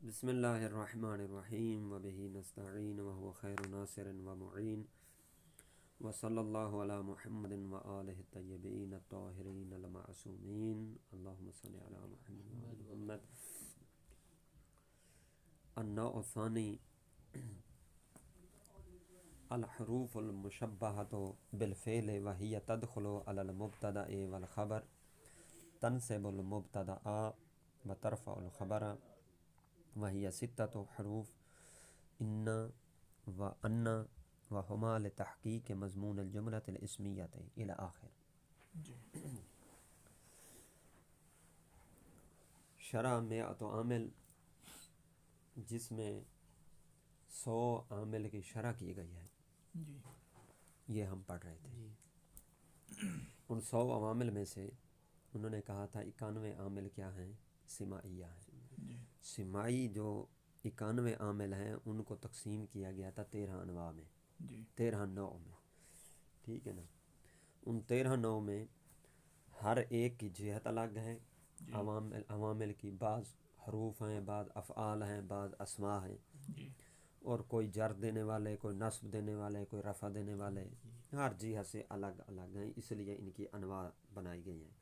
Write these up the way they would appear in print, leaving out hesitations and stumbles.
بسم اللہ الرحمن الرحیم وبہ نستعین وهو خیر ناصر ومعین وصلی اللہ علی محمد وآلہ الطیبین الطاہرین المعصومین اللہم صلی علی محمد وآل محمد۔ النوع الثانی الحروف المشبہۃ بالفعل وہی تدخل علی المبتدأ والخبر تنصب المبتدأ وترفع الخبر وہی ستۃ حروف ان و ان وہما لتحقیق مضمون الجملۃ الاسمیۃ الی آخر۔ شرح مئۃ عامل، جس میں 100 عامل کی شرح کی گئی ہے، یہ ہم پڑھ رہے تھے۔ ان 100 عوامل میں سے انہوں نے کہا تھا 91 عامل کیا ہیں؟ سماعیہ ہیں۔ سماعی جو 91 عامل ہیں ان کو تقسیم کیا گیا تھا 13 انواع میں، 13 نوع میں، ٹھیک ہے نا۔ ان 13 نوع میں ہر ایک کی جہت الگ ہے، عوامل کی، بعض حروف ہیں، بعض افعال ہیں، بعض اسماء ہیں، اور کوئی جر دینے والے، کوئی نصب دینے والے، کوئی رفع دینے والے، ہر جہت سے الگ الگ ہیں، اس لیے ان کی انواع بنائی گئی ہیں۔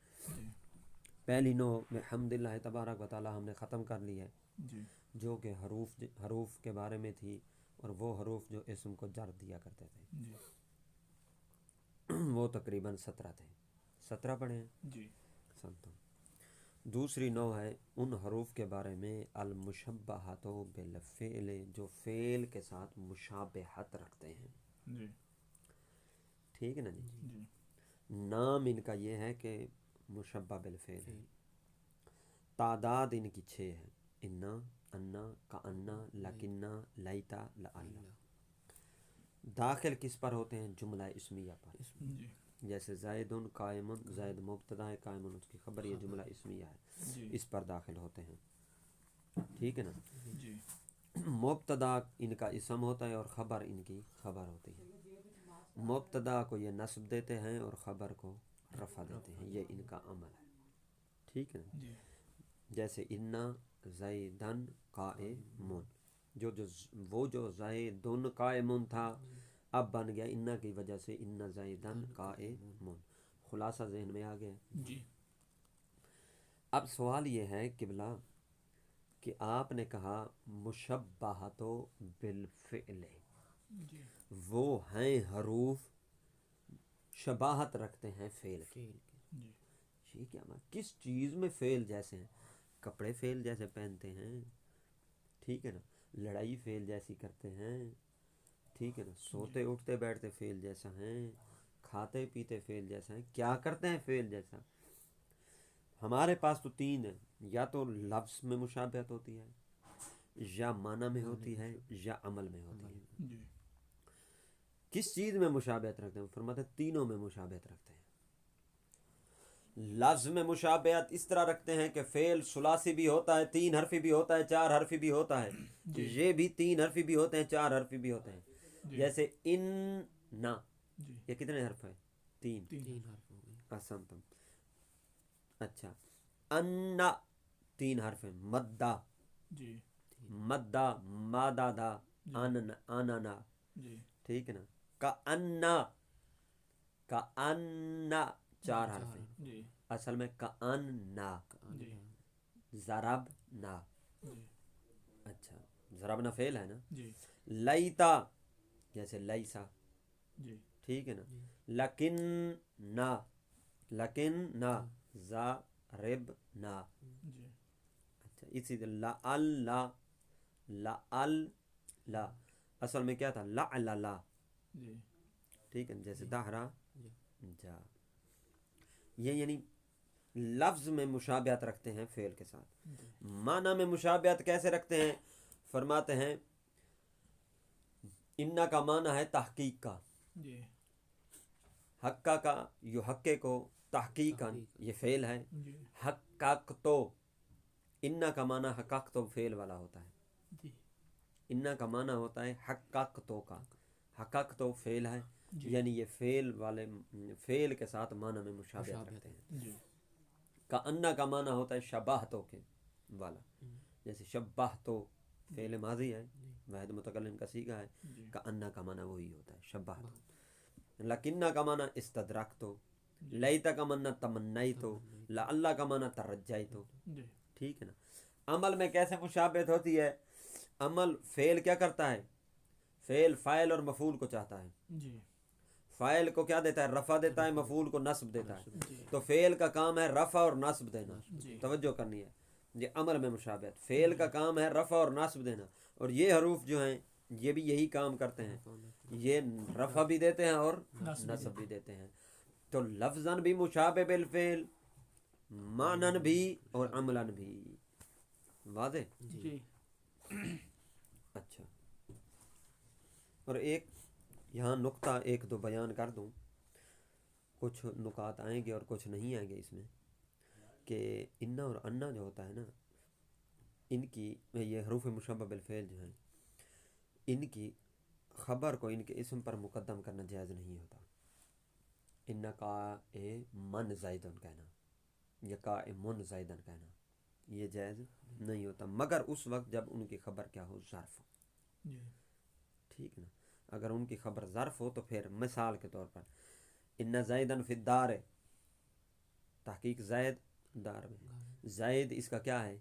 پہلی نوع الحمدللہ تبارک و تعالی ہم نے ختم کر لی ہے، جو کہ حروف کے بارے میں تھی، اور وہ حروف جو اسم کو جر دیا کرتے تھے، وہ تقریباً 17 تھے۔ 17 پڑھے ہیں؟ سنتا ہوں۔ دوسری نوع ہے ان حروف کے بارے میں المشبہۃ بالفعل، جو فعل کے ساتھ مشابہت رکھتے ہیں، ٹھیک ہے نا جی۔ نام ان کا یہ ہے کہ مشبہ بالفعل ہے۔ تعداد ان کی 6 ہے، انا، انا، کانا، لکنہ، لیتا، لعل۔ داخل کس پر ہوتے ہیں؟ جملہ اسمیہ پر، جیسے زیدن قائم، زید مبتدا ہے، قائم اس کی خبر، یہ جملہ اسمیہ ہے، اس پر داخل ہوتے ہیں، ٹھیک ہے نا۔ مبتدا ان کا اسم ہوتا ہے اور خبر ان کی خبر ہوتی ہے۔ مبتدا کو یہ نصب دیتے ہیں اور خبر کو رفع دیتے ہیں، یہ ان کا عمل ہے، ٹھیک ہے نا۔ جیسے انا زیدن قائمون، وہ جو زیدن قائمون تھا اب بن گیا انا کی وجہ سے انا زیدن قائمون۔ خلاصہ ذہن میں آ گیا۔ اب سوال یہ ہے قبلہ کہ آپ نے کہا مشبہۃ بالفعل، وہ ہیں حروف شباہت رکھتے ہیں فعل کی، یہ کیا مطلب؟ کس چیز میں فعل جیسے ہیں؟ کپڑے فعل جیسے پہنتے ہیں، ٹھیک ہے نا، لڑائی فعل جیسی کرتے ہیں، ٹھیک ہے نا، سوتے اٹھتے بیٹھتے فعل جیسا ہیں، کھاتے پیتے فعل جیسا ہیں، کیا کرتے ہیں فعل جیسا؟ ہمارے پاس تو 3 ہیں، یا تو لفظ میں مشابہت ہوتی ہے، یا معنی میں ہوتی ہے، یا عمل میں ہوتی ہے۔ کس چیز میں مشابہت رکھتے ہیں؟ فرماتے ہیں تینوں میں مشابہت رکھتے ہیں۔ لفظ میں مشابہت اس طرح رکھتے ہیں کہ فعل ثلاثی بھی ہوتا ہے، 3 حرفی بھی ہوتا ہے، 4 حرفی بھی ہوتا ہے، یہ بھی 3 حرفی بھی ہوتے ہیں، 4 حرفی بھی ہوتے ہیں۔ جیسے ان، یہ کتنے حرف ہیں؟ 3 حرف۔ احسنتم۔ اچھا، ان 3 حرف ہیں، مدہ، مدہ، مادہ دا، آننا، ٹھیک ہے نا۔ کأنا، کأنا 4 حرف ہیں، اصل میں کأنا، ضربنا، اچھا، ضربنا فعل ہے نا۔ لیتا، جیسے لیسا، ٹھیک ہے نا۔ لکننا، لکننا، ضربنا، اچھا، اسی طرح لعل، لعل، اصل میں کیا تھا؟ لعللا، ٹھیک ہے، جیسے دہرا جا۔ یہ یعنی لفظ میں مشابہت رکھتے ہیں فعل کے ساتھ۔ معنی میں مشابہت کیسے رکھتے ہیں؟ فرماتے ہیں انا کا معنی ہے تحقیق کا، حقا کا یحقق کو تحقیقا، یہ فعل ہے۔ حقق تو، انا کا معنی حقق تو فعل والا ہوتا ہے، انا کا معنی ہوتا ہے حقق تو کا، حقق تو فعل ہے، یعنی یہ فعل والے فعل کے ساتھ معنی میں مشابہت رکھتے ہیں۔ کأنا کا معنی ہوتا ہے شباہتوں کے والا، جیسے شبہ تو فعل ماضی ہے، واحد متکلم کا صیغہ ہے، کا انا کا معنی وہی ہوتا ہے شبہ تو، لکنہ کا معنی استدرک تو، لیتا کا معنی تمنائی تو، لعلہ کا معنی ترجائی تو، ٹھیک ہے نا۔ عمل میں کیسے مشابہت ہوتی ہے؟ عمل فعل کیا کرتا ہے؟ فعل فاعل اور مفعول کو چاہتا ہے، فاعل کو کیا دیتا ہے؟ رفع دیتا ہے، مفعول کو نصب دیتا ہے، تو فعل کا کام ہے رفع اور نصب دینا، توجہ کرنی ہے، یہ عمل میں مشابہت، فعل کا کام ہے رفع اور نصب دینا، اور یہ حروف جو ہیں یہ بھی یہی کام کرتے ہیں، یہ رفع بھی دیتے ہیں اور نصب بھی دیتے ہیں، تو لفظاً بھی مشابہ بالفعل، معنن بھی اور عملاً بھی، واضح؟ اچھا، اور ایک یہاں نقطہ ایک دو بیان کر دوں، کچھ نکات آئیں گے اور کچھ نہیں آئیں گے اس میں، کہ انا اور انا جو ہوتا ہے نا، ان کی یہ حروف مشبہ بالفعل جو ہیں، ان کی خبر کو ان کے اسم پر مقدم کرنا جائز نہیں ہوتا، ان کا من زیدن کہنا یا کا من زیدن کہنا یہ جائز نہیں ہوتا، مگر اس وقت جب ان کی خبر کیا ہو؟ ظرف ہو، ٹھیک نا۔ اگر ان کی خبر ظرف ہو تو پھر مثال کے طور پر ان زیدن فی الدار، تحقیق زید دار میں، زید اس کا کیا ہے؟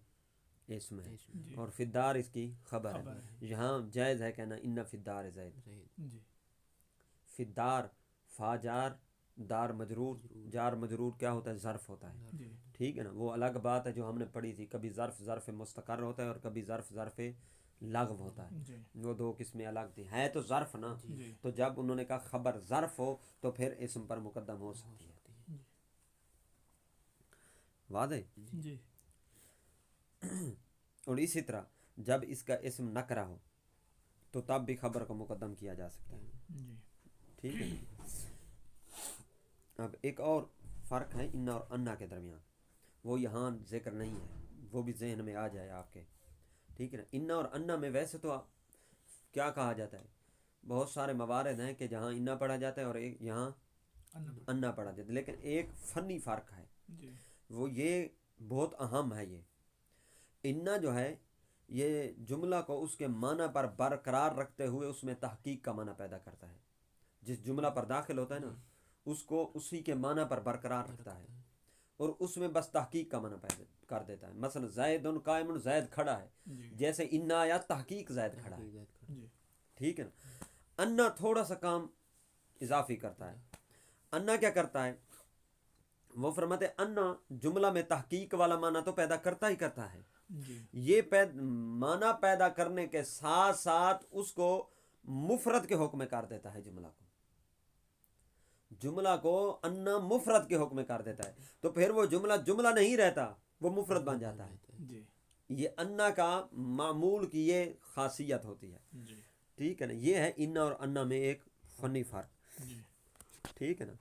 اسم ہے، اور فی الدار اس کی خبر ہے، یہاں جائز ہے کہنا ان فی الدار زید، فی الدار فا جار، دار مجرور، جار مجرور کیا ہوتا ہے؟ ظرف ہوتا ہے، ٹھیک ہے نا۔ وہ الگ بات ہے جو ہم نے پڑھی تھی، کبھی ظرف ظرف مستقر ہوتا ہے اور کبھی ظرف ظرف لغو ہوتا ہے، وہ دو قسمیں الگ تھی، ہے تو ظرف نا، تو جب انہوں نے کہا خبر ظرف ہو تو پھر اسم پر مقدم ہو سکتی ہے، واضح؟ اور اسی طرح جب اس کا اسم نکرہ ہو تو تب بھی خبر کو مقدم کیا جا سکتا ہے، ٹھیک ہے۔ اب ایک اور فرق ہے انا اور انا کے درمیان، وہ یہاں ذکر نہیں ہے، وہ بھی ذہن میں آ جائے آپ کے، ٹھیک ہے نا۔ انا اور انا میں ویسے تو کیا کہا جاتا ہے؟ بہت سارے موارد ہیں کہ جہاں انا پڑھا جاتا ہے اور ایک یہاں انا پڑھا جاتا ہے، لیکن ایک فنی فرق ہے، وہ یہ بہت اہم ہے، یہ انا جو ہے یہ جملہ کو اس کے معنی پر برقرار رکھتے ہوئے اس میں تحقیق کا معنی پیدا کرتا ہے، جس جملہ پر داخل ہوتا ہے نا اس کو اسی کے معنی پر برقرار رکھتا ہے اور اس میں بس تحقیق کا معنی پیدا کر دیتا ہے، مثلا زید قائم، زید کھڑا ہے، جیسے انا آیا تحقیق زید کھڑا ہے، ٹھیک ہے نا۔ انا تھوڑا سا کام اضافی کرتا ہے، انا کیا کرتا ہے؟ وہ فرماتے انا جملہ میں تحقیق والا معنی تو پیدا کرتا ہی کرتا ہے، یہ معنی پیدا کرنے کے ساتھ ساتھ اس کو مفرد کے حکم میں کر دیتا ہے، جملہ کو انا مفرد کے حکم میں کر دیتا ہے، تو پھر وہ جملہ نہیں رہتا، وہ مفرد بن جاتا ہے، یہ انا کا معمول کی یہ خاصیت ہوتی ہے، ٹھیک ہے نا۔ یہ ہے انا اور انا میں ایک فنی فرق، ٹھیک ہے نا۔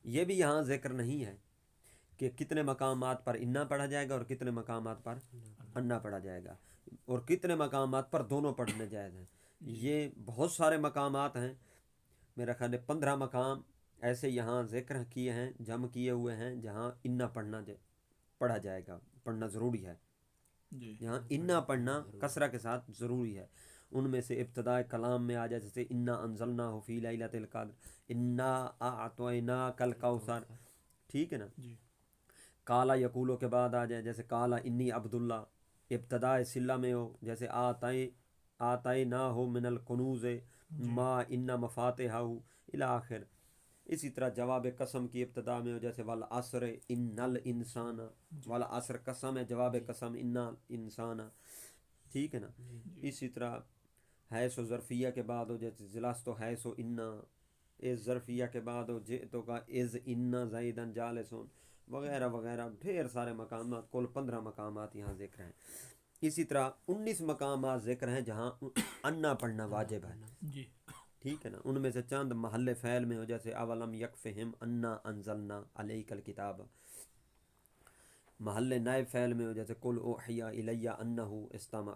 یہ بھی یہاں ذکر نہیں ہے کہ کتنے مقامات پر انا پڑھا جائے گا اور کتنے مقامات پر انا پڑھا جائے گا، اور کتنے مقامات پر دونوں پڑھنے جائز ہیں، یہ بہت سارے مقامات ہیں، میرا خیال ہے 15 مقام ایسے یہاں ذکر کیے ہیں، جمع کیے ہوئے ہیں جہاں انا پڑھا جائے گا، پڑھنا ضروری ہے، یہاں انا پڑھنا کسرہ کے ساتھ ضروری ہے، ان میں سے ابتداء کلام میں آ جائے جیسے انا انزلناہ فی لیلۃ القدر، انا اعطیناک الکوثر، ٹھیک ہے نا۔ کالا یقولو کے بعد آ جائے جیسے کالا انی عبداللہ، ابتداء صلہ میں ہو جیسے آتیناہ من الکنوز ما ان مفاتحہ الی آخر، اسی طرح جواب قسم کی ابتدا میں ہو جیسے والعصر ان الانسان، والعصر قسم ہے، جواب قسم ان الانسان، ٹھیک ہے نا۔ اسی طرح حیث و ظرفیہ کے بعد ہو جیسے جلست و حیث و انا، از ظرفیہ کے بعد ہو جئتو کا از انا زیدن جالسون، وغیرہ وغیرہ، ڈھیر سارے مقامات، کل 15 مقامات یہاں ذکر ہیں۔ اسی طرح 19 مقامات ذکر ہیں جہاں انا پڑھنا واجب ہے، ٹھیک ہے نا۔ ان میں سے چند محل فعل میں ہو جیسے اولم یکفہم انا انزلنا علیک الکتاب، محل نائب فعل میں ہو جیسے قل اوحی الی انہ استمع،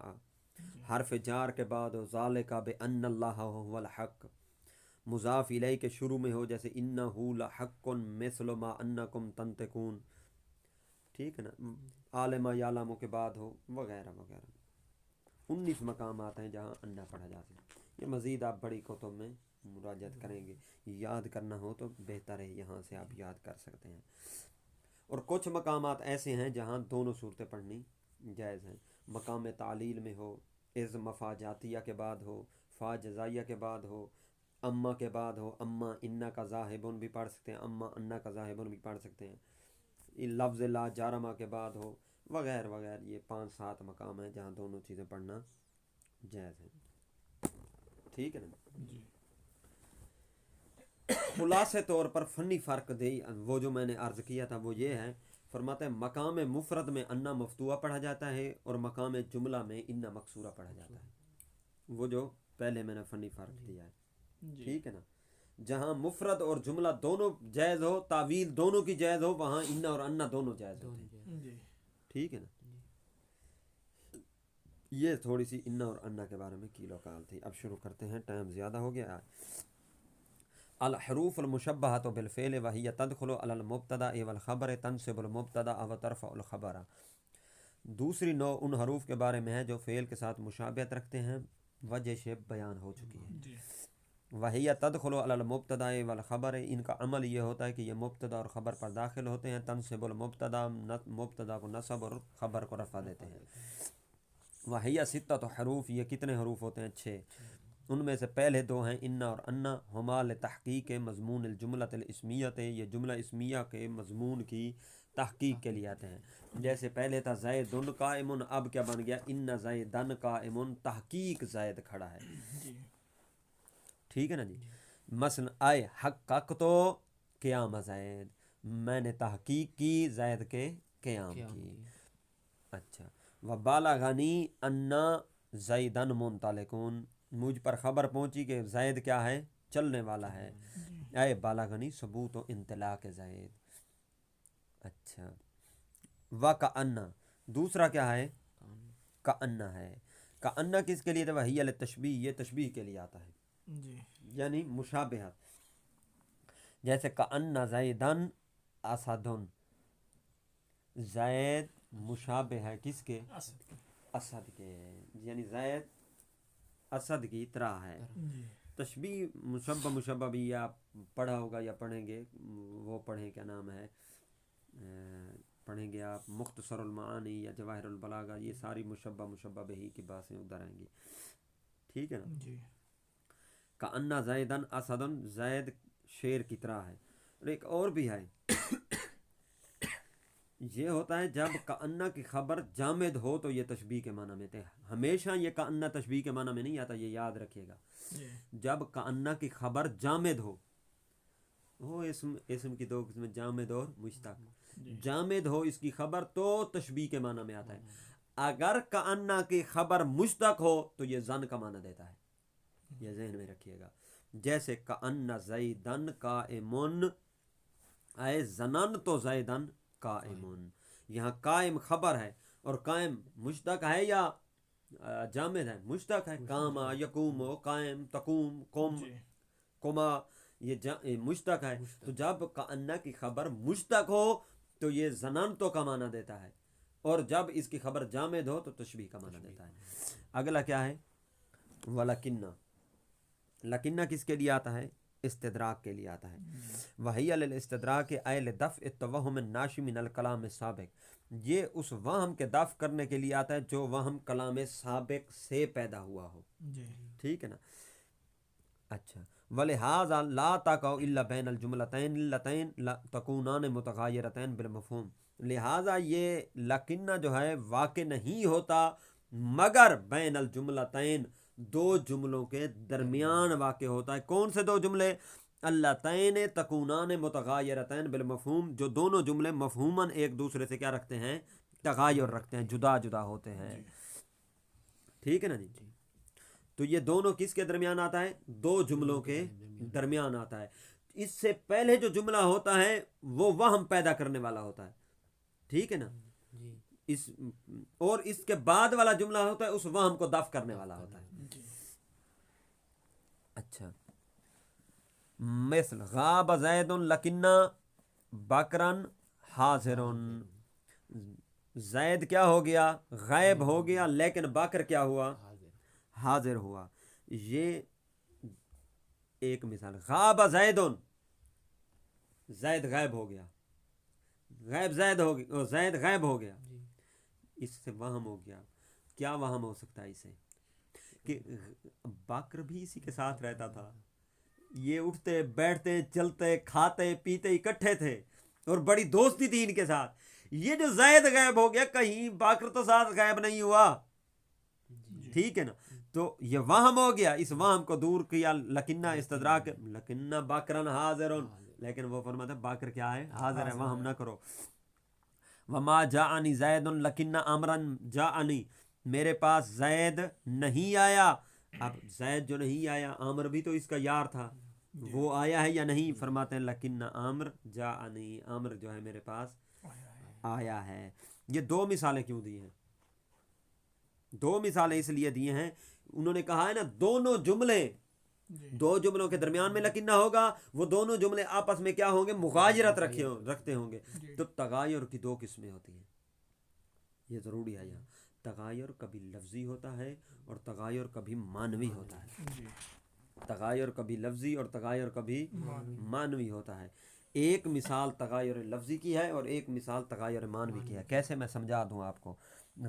حرف جار کے بعد ہو ذالک بان اللہ هو الحق، مضاف الیہ کے شروع میں ہو جیسے انہ لحق مثل ما انکم تنطقون، ٹھیک ہے نا، عالمہ یعلم کے بعد ہو وغیرہ وغیرہ. 19 مقامات ہیں جہاں انا پڑھا جاتا ہے. یہ مزید آپ بڑی کتب میں مراجعت کریں گے، یاد کرنا ہو تو بہتر ہے یہاں سے آپ یاد کر سکتے ہیں. اور کچھ مقامات ایسے ہیں جہاں دونوں صورتیں پڑھنی جائز ہیں. مقام تعلیل میں ہو، از مفا جاتیہ کے بعد ہو، فا جزائیہ کے بعد ہو، اما کے بعد ہو، اما انا کا ذاہبن بھی پڑھ سکتے ہیں، اما انا کا ذاہبن بھی پڑھ سکتے ہیں. لفظ لا جارمہ کے بعد ہو وغیرہ وغیرہ. یہ 5-7 مقام ہیں جہاں دونوں چیزیں پڑھنا جائز ہے. ٹھیک ہے نا جی. خلاصے طور پر فنی فرق دے وہ جو میں نے عرض کیا تھا وہ یہ ہے، فرماتے ہیں مقام مفرد میں انا مفتوحہ پڑھا جاتا ہے اور مقام جملہ میں انا مکسورہ پڑھا جاتا ہے. وہ جو پہلے میں نے فنی فرق دیا ہے. ٹھیک ہے نا. جہاں مفرد اور جملہ دونوں جائز ہو، تعویل دونوں کی جائز ہو، وہاں انا اور انا دونوں جائز ہوتے ہیں. ٹھیک ہے نا. یہ تھوڑی سی انا اور انا کے بارے میں کیل و کال تھی. اب شروع کرتے ہیں، ٹائم زیادہ ہو گیا. الحروف المشبہۃ بالفعل وہی تدخل علی المبتدا والخبر تنصب المبتدا و ترفع الخبر. دوسری نوع ان حروف کے بارے میں ہے جو فعل کے ساتھ مشابہت رکھتے ہیں، وجہ سے بیان ہو چکی ہے. وہی تدخل علی المبتدا والخبر، ان کا عمل یہ ہوتا ہے کہ یہ مبتدا اور خبر پر داخل ہوتے ہیں. تنصب المبتدا، مبتدا کو نصب اور خبر کو رفع دیتے ہیں. وہی ستۃ حروف، یہ کتنے حروف ہوتے ہیں؟ 6. ان میں سے پہلے 2 ہیں انا اور انا، ہما لتحقیق مضمون الجملۃ الاسمیۃ، یہ جملہ اسمیہ کے مضمون کی تحقیق کے لیے آتے ہیں. جیسے پہلے تھا زیدن قائم، اب کیا بن گیا؟ ان زیدن قائم، تحقیق زید کھڑا ہے. ٹھیک ہے نا جی. مثلا آئے حقق تو قیام زید، میں نے تحقیق کی زید کے قیام کی. اچھا. وبالغنی انا زیدن منطلقون، مجھ پر خبر پہنچی کہ زید کیا ہے؟ چلنے والا ہے. اے بالغنی ثبوت و انطلاق زید. اچھا. وکأن، دوسرا کیا ہے؟ کأن ہے. کأن کس کے لیے تھا؟ وہی التشبیہ، یہ تشبیہ کے لیے آتا ہے جی، یعنی مشابہت. جیسے کأن زیدن اسدن، زید مشابہ ہے کس کے؟ اسد کے، یعنی زید اسد کی طرح ہے. تشبیہ مشبہ بھی آپ پڑھا ہوگا یا پڑھیں گے، وہ پڑھیں، کیا نام ہے، پڑھیں گے آپ مختصر المعانی یا جواہر البلاغہ، یہ ساری مشبہ بہی کی باتیں ادھر آئیں گی. ٹھیک ہے نا جی. کأن زیدن اسدن، زید شیر کی طرح ہے. اور ایک اور بھی ہے، یہ ہوتا ہے جب کأن کی خبر جامد ہو تو یہ تشبیہ کے معنی میں تھے. ہمیشہ یہ کأن تشبیہ کے معنی میں نہیں آتا، یہ یاد رکھیے گا. جب کأن کی خبر جامد ہو، وہ اسم کی 2 قسمیں، جامد اور مشتق. جامد ہو اس کی خبر تو تشبیہ کے معنی میں آتا ہے. اگر کأن کی خبر مشتق ہو تو یہ زن کا معنی دیتا ہے. یہ ذہن میں رکھیے گا. جیسے کأن زیدن قائمن، اے زننت زیدن قائمن، یہاں قائم خبر ہے اور قائم مشتق ہے یا جامد ہے؟ مشتق ہے. قام یقوم، قائم تقوم، قم قما، یہ مشتق ہے. تو جب کأن کی خبر مشتق ہو تو یہ زننتو کا معنی دیتا ہے، اور جب اس کی خبر جامد ہو تو تشبیہ کا معنی دیتا ہے. اگلا کیا ہے؟ ولکنہ. لکنہ کس کے لیے آتا ہے؟ استدراک کے لیے آتا ہے. وہی الاستدراک اے لدفع التوہم الناشئ من الکلام السابق، یہ اس وہم کے دفع کرنے کے لیے آتا ہے جو وہم کلام سابق سے پیدا ہوا ہو. ٹھیک ہے نا. اچھا. ولہذا لا تقع الا بین الجملتین اللتین تکونان متغایرتین بالمفہوم، لہذا یہ لکنہ جو ہے واقع نہیں ہوتا مگر بین الجملتین، 2 جملوں کے درمیان واقع ہوتا ہے. کون سے 2 جملے؟ اللتین تکونان متغایرتین بالمفہوم، جو دونوں جملے مفہوماً ایک دوسرے سے کیا رکھتے ہیں؟ تغایر رکھتے ہیں، جدا جدا ہوتے ہیں. ٹھیک ہے نا جی. تو یہ دونوں کس کے درمیان آتا ہے؟ 2 جملوں کے درمیان آتا ہے. اس سے پہلے جو جملہ ہوتا ہے وہ وہم پیدا کرنے والا ہوتا ہے. ٹھیک ہے نا. اس اور اس کے بعد والا جملہ ہوتا ہے اس وہم کو دفع کرنے والا ہوتا ہے. اچھا. مثل غاب زید لکنہ بکرن حاضرن، زید کیا ہو گیا؟ غائب ہو گیا، لیکن بکر کیا ہوا؟ حاضر ہوا. یہ ایک مثال. غاب زیدن، زید غائب ہو گیا، غائب زید ہو گیا، زید غائب ہو گیا. اس سے وہم ہو گیا. کیا وہم ہو سکتا ہے اسے؟ کہ بکر بھی اسی کے ساتھ رہتا تھا، یہ اٹھتے بیٹھتے چلتے کھاتے پیتے اکٹھے تھے اور بڑی دوستی تھی ان کے ساتھ. یہ جو زید غائب ہو گیا، کہیں بکر تو ساتھ غائب نہیں ہوا. ٹھیک ہے نا؟ تو یہ وہم ہو گیا. اس وہم کو دور کیا لکنہ استدراک، لکنہ بکرن حاضرن، لیکن وہ فرماتا ہے بکر کیا ہے؟ حاضر ہے. وہم نہ کرو. وما جاءنی زید لکنہ امرن جاءنی، میرے پاس زید نہیں آیا. اب زید جو نہیں آیا، عامر بھی تو اس کا یار تھا، وہ آیا ہے یا نہیں؟ فرماتے ہیں لکنہ عامر جاءنی، عامر جو ہے میرے پاس آیا ہے. یہ دو مثالیں کیوں دی ہیں؟ دو مثالیں اس لیے دیے ہیں، انہوں نے کہا ہے نا دونوں جملے، دو جملوں کے درمیان میں لکنہ ہوگا، وہ دونوں جملے آپس میں کیا ہوں گے؟ مغایرت رکھتے ہوں گے. تو تغایر کی دو قسمیں ہوتی ہیں، یہ ضروری ہے. یہاں تغایر کبھی لفظی ہوتا ہے اور تغایر کبھی معنوی ہوتا ہے. تغایر کبھی لفظی اور تغایر کبھی معنوی ہوتا ہے. ایک مثال تغایر لفظی کی ہے اور ایک مثال تغایر معنوی کی ہے. کیسے میں سمجھا دوں آپ کو.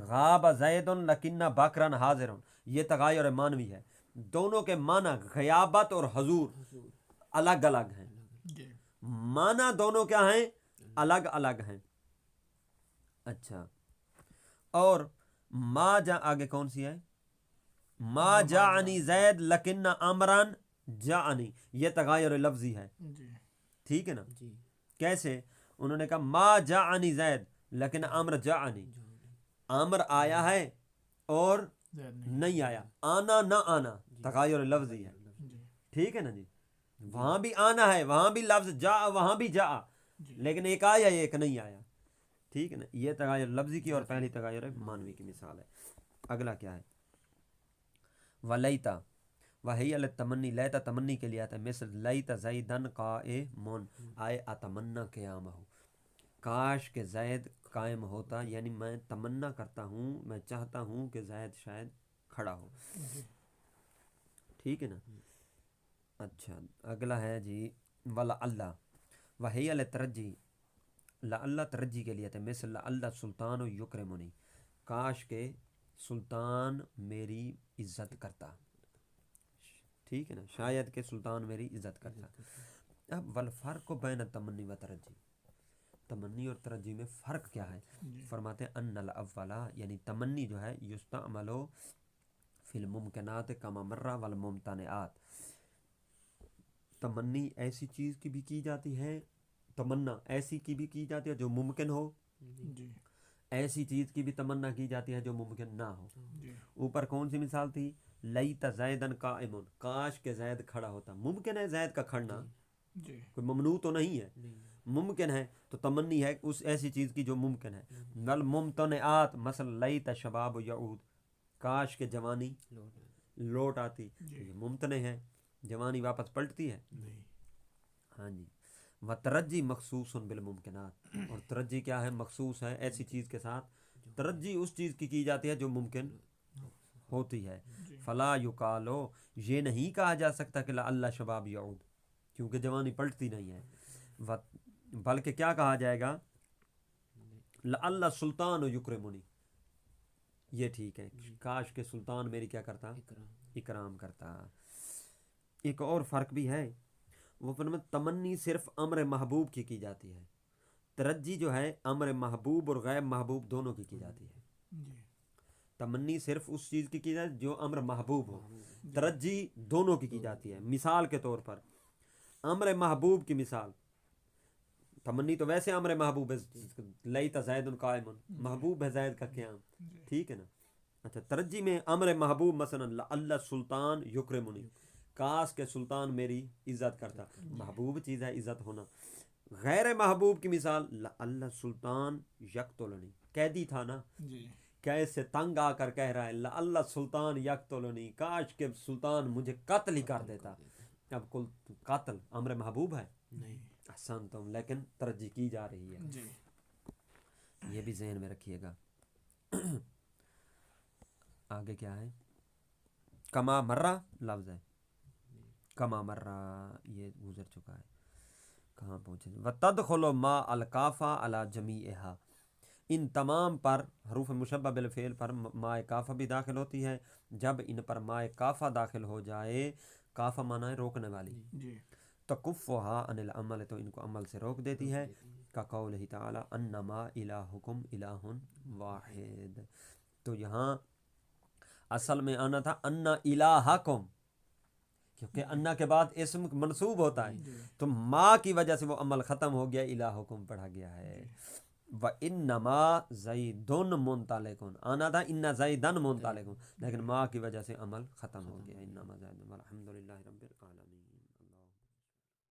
غاب زید لکنہ بکرن حاضر، یہ تغایر معنوی ہے. دونوں کے معنی غیابت اور حضور الگ الگ ہیں. معنی دونوں کیا ہیں؟ الگ الگ ہیں. اچھا، اور ما جا آگے کون سی ہے؟ ما جاءنی زید لکنہ امران جاءنی، یہ تغایر لفظی ہے. ٹھیک ہے نا؟ کیسے؟ انہوں نے کہا ما جاءنی زید لیکن امر جاءنی، امر آیا ہے اور نہیں آیا. آنا نہ آنا تغایر لفظی ہے. ٹھیک ہے نا جی؟ وہاں بھی آنا ہے، وہاں بھی لفظ جا، وہاں بھی جا، لیکن ایک آیا ایک نہیں آیا. ٹھیک ہے نا؟ یہ تغایر لفظی کی اور پہلی تغایر معنوی کی مثال ہے. اگلا کیا ہے؟ ولیتا، وہی التمنی، لیتا تمنی کے لیے آتا ہے. مثل لیتا زیدن قائمون، آئے اتمنا قیامہ، کاش کہ زید قائم ہوتا، یعنی میں تمنا کرتا ہوں، میں چاہتا ہوں کہ زید شاید کھڑا ہو. ٹھیک ہے نا؟ اچھا، اگلا ہے جی ولعلہ، وہی الترجی، لعلہ ترجی کے لیے تھے. مثل لعلہ سلطان یکرمنی، کاش کہ سلطان میری عزت کرتا. ٹھیک ہے نا؟ شاید کہ سلطان میری عزت کرتا. اب والفرق بین تمنی و ترجی، تمنی اور ترجی میں فرق کیا ہے؟ فرماتے ہیں ان الاولا، یعنی تمنی جو ہے یستعمل فی الممکنات کما مرہ والممتنعات، تمنی ایسی چیز کی بھی کی جاتی ہے، تمنا ایسی کی بھی کی جاتی ہے جو ممکن ہو، ایسی چیز کی بھی تمنا کی جاتی ہے جو ممکن نہ ہو. اوپر کون سی مثال تھی؟ لیت زیدن قائمن، کاش کہ زید کھڑا ہوتا. ممکن ہے زید کا کھڑنا، کوئی ممنوع تو نہیں ہے، ممکن ہے. تو تمنی ہے اس ایسی چیز کی جو ممکن ہے. نل ممتنعات، مثلا لیت شباب یعود، کاش کہ جوانی لوٹ آتی. یہ ممتنع ہے، جوانی واپس پلٹتی ہے. ہاں جی. و ترجی مخصوص بالممکنات، اور ترجی کیا ہے؟ مخصوص ہے ایسی چیز کے ساتھ. ترجی اس چیز کی جاتی ہے جو ممکن ہوتی ہے. فلا یقالو، یہ نہیں کہا جا سکتا کہ لعل شباب یعود، کیونکہ جوانی پلٹتی نہیں ہے. بلکہ کیا کہا جائے گا؟ لعل سلطان یکرمنی، یہ ٹھیک ہے، کاش کہ سلطان میری کیا کرتا؟ اکرام کرتا. ایک اور فرق بھی ہے، وہ فرماتے تمنی صرف امر محبوب کی جاتی ہے، ترجی جو ہے امر محبوب اور غیر محبوب دونوں کی جاتی ہے. تمنی صرف اس چیز کی جاتی ہے جو امر محبوب ہو، ترجی دونوں کی جاتی ہے. مثال کے طور پر امر محبوب کی مثال، تمنی تو ویسے امر محبوب ہے، لیت زید قائم، محبوب ہے زید کا قیام. ٹھیک ہے نا؟ اچھا، ترجی میں امر محبوب مثلا لعل سلطان یکرمنی، کاش کہ سلطان میری عزت کرتا. محبوب چیز ہے عزت ہونا. غیر محبوب کی مثال لعل سلطان یقتلنی، قیدی تھا نا، کیسے تنگ آ کر کہہ رہا ہے لعل سلطان یقتلنی، کاش کہ سلطان مجھے قتل ہی کر دیتا. اب کل قتل امر محبوب ہے؟ احسنتم، لیکن ترجیح کی جا رہی ہے. یہ بھی ذہن میں رکھیے گا. آگے کیا ہے؟ کما مرہ لفظ ہے، کما مرہ یہ گزر چکا ہے. کہاں پہنچے؟ وَتَدْخُلُ مَا الْکافَ عَلَى جَمِيعِهَا، ان تمام پر حروف مشبہ بالفعل پر ماء کافہ بھی داخل ہوتی ہے. جب ان پر ماء کافہ داخل ہو جائے، کافہ معنی ہے روکنے والی، تکفھها عن العمل تو ان کو عمل سے روک دیتی ہے. کا قولہ تعالی انما الہکم الہ واحد. تو یہاں اصل میں آنا تھا انا الہکم، کیونکہ انا کے بعد اسم منصوب ہوتا ہے، تو ما کی وجہ سے وہ عمل ختم ہو گیا، الہکم پڑھا گیا ہے. وَإِنَّمَا زَيْدٌ مُنْطَلِقٌ، آنا تھا اِنَّ زَيْدًا مُنْطَلِقٌ، لیکن ما کی وجہ سے عمل ختم ہو گیا. اِنَّمَا زَيْدٌ. والحمد للہ رب العالمین.